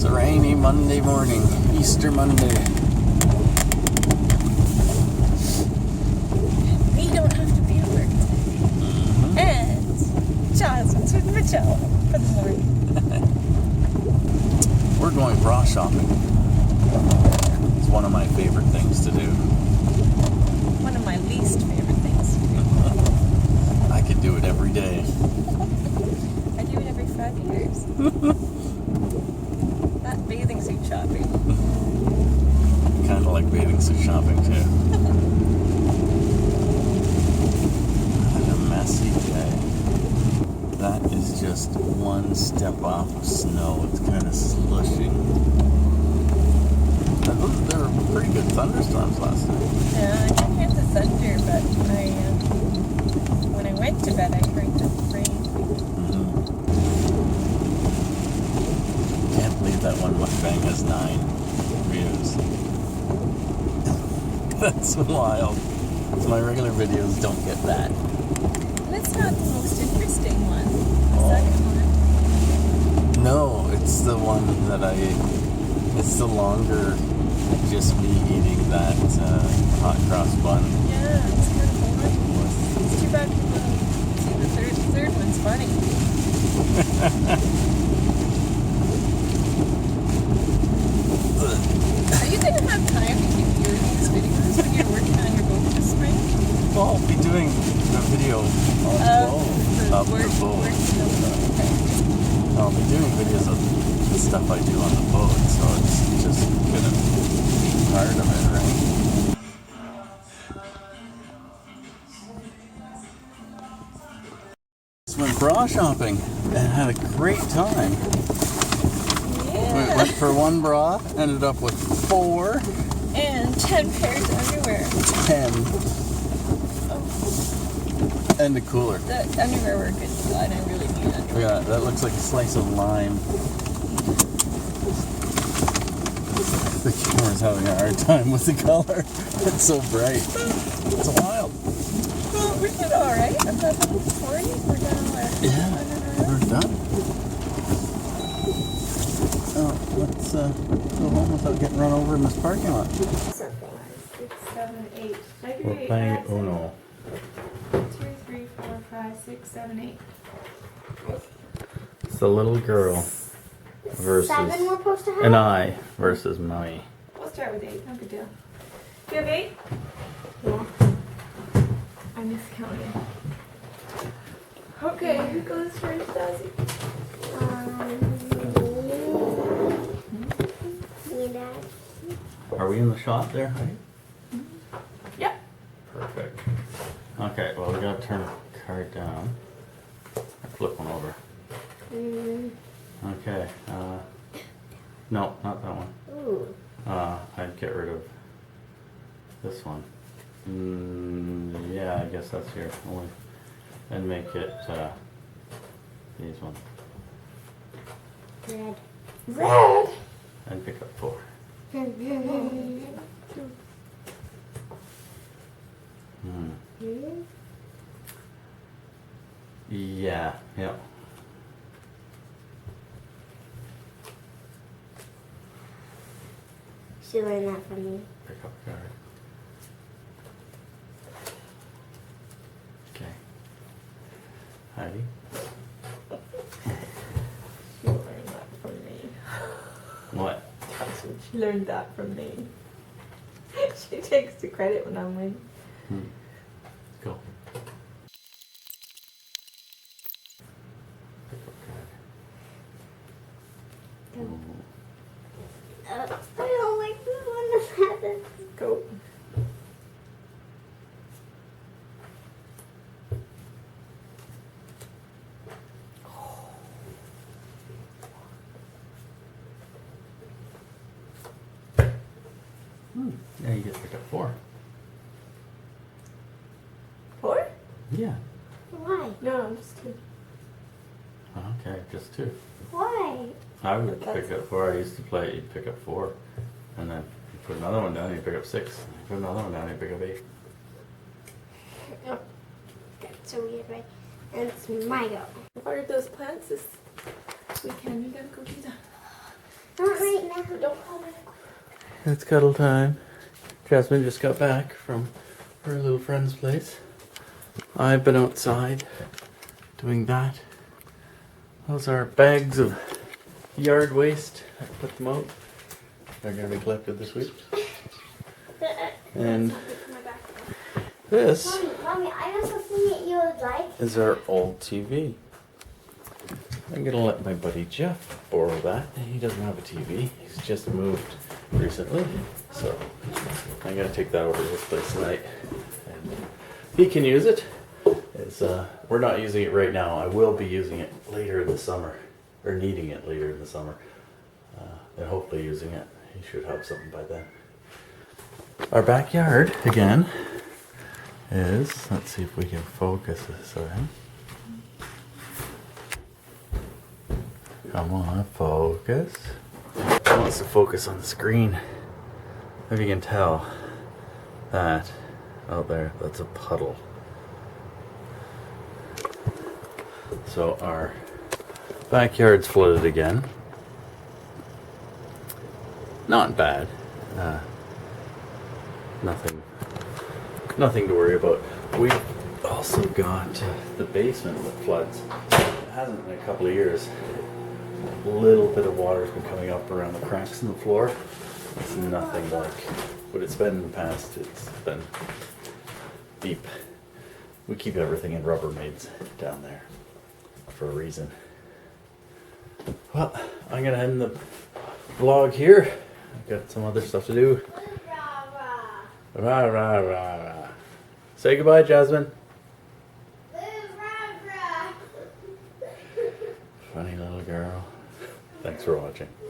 It's a rainy Monday morning, Easter Monday. We don't have to be at work today. Mm-hmm. And Jasmine's with Michelle for the morning. We're going bra shopping. It's one of my favorite things to do. One of my least favorite things to do. I could do it every day. I do it every 5 years. That bathing suit shopping. Kind of like bathing suit shopping too. What a messy day. That is just one step off of snow. It's kind of slushing. There were pretty good thunderstorms last night. Yeah, I can hear the thunder, but when I went to bed, I heard the rain. Mm-hmm. Can't believe that one Muckbang has 9 views. That's wild. My regular videos don't get that. That's not the most interesting one. The second one. No, it's the one that it's the longer, just me eating that hot cross bun. Yeah, it's kind of boring. It's too bad people don't see the third one's funny. Are you going to have time to keep doing these videos when you're working on your boat this spring? Well, I'll be doing a video of the boat. Okay. I'll be doing videos of the stuff I do on the boat, so it's just gonna be part of it, right? Just went bra shopping and had a great time. Yeah. We went for one bra, ended up with 4. And 10 pairs of underwear. 10. Oh, And a cooler. the underwear were good, and I really need underwear. Yeah, that looks like a slice of lime. The camera's having a hard time with the color. It's so bright. It's wild. Well, we did alright. I'm not 40. We're done with Yeah, we're done. Oh, let's go home without getting run over in this parking lot. 6, 7, 8. We're playing Uno. 2, 3, 4, 5, 6, 7, 8. It's the little girl versus 7 we're supposed to have? and I versus Mommy. We'll start with 8. No big deal. You have 8? Yeah. I miscounted. Okay, who goes first, Dazzy? Me and Dad. Are we in the shot there, Heidi? Yeah. Perfect. Okay, well we gotta turn the card down. Flip one over. Okay, no, not that one. Ooh. I'd get rid of this one. Yeah, I guess that's your only. And make it, these ones. Red. Red. And pick up 4. Yeah, yep. She learned that from me. Pick up card. Okay. Heidi? She learned that from me. What? She learned that from me. She takes the credit when I'm winning. Go. Pick up card. I don't like this one that happens. Go. Yeah, you get to pick up 4. 4? Yeah. Why? No, just 2. Okay, just 2. Why? I would That's- pick up 4. I used to play, you'd pick up 4. And then you put another one down, you pick up 6. You put another one down, you pick up 8. Oh, that's so weird, right? And it's my go. Watered those plants this weekend. You gotta go do that. I don't It's cuddle time. Jasmine just got back from her little friend's place. I've been outside doing that. Those are bags of yard waste. I put them out. They're going to be collected this week. And this Mommy, I have something that you would like. is our old TV. I'm going to let my buddy Jeff borrow that. He doesn't have a TV. He's just moved recently. So I'm going to take that over to his place tonight. And he can use it. We're not using it right now. I will be using it later in the summer. Or needing it later in the summer. And hopefully using it. He should have something by then. Our backyard, again, is, let's see if we can focus this way. Come on, focus. It wants to focus on the screen. If you can tell, that out there, that's a puddle. So our backyard's flooded again. Not bad. Nothing to worry about. We've also got the basement that floods. It hasn't in a couple of years. A little bit of water's been coming up around the cracks in the floor. It's nothing like what it's been in the past. It's been deep. We keep everything in Rubbermaids down there for a reason. Well, I'm gonna end the vlog here. I've got some other stuff to do. Rah, rah, rah, rah. Say goodbye, Jasmine. Funny little girl. Thanks for watching.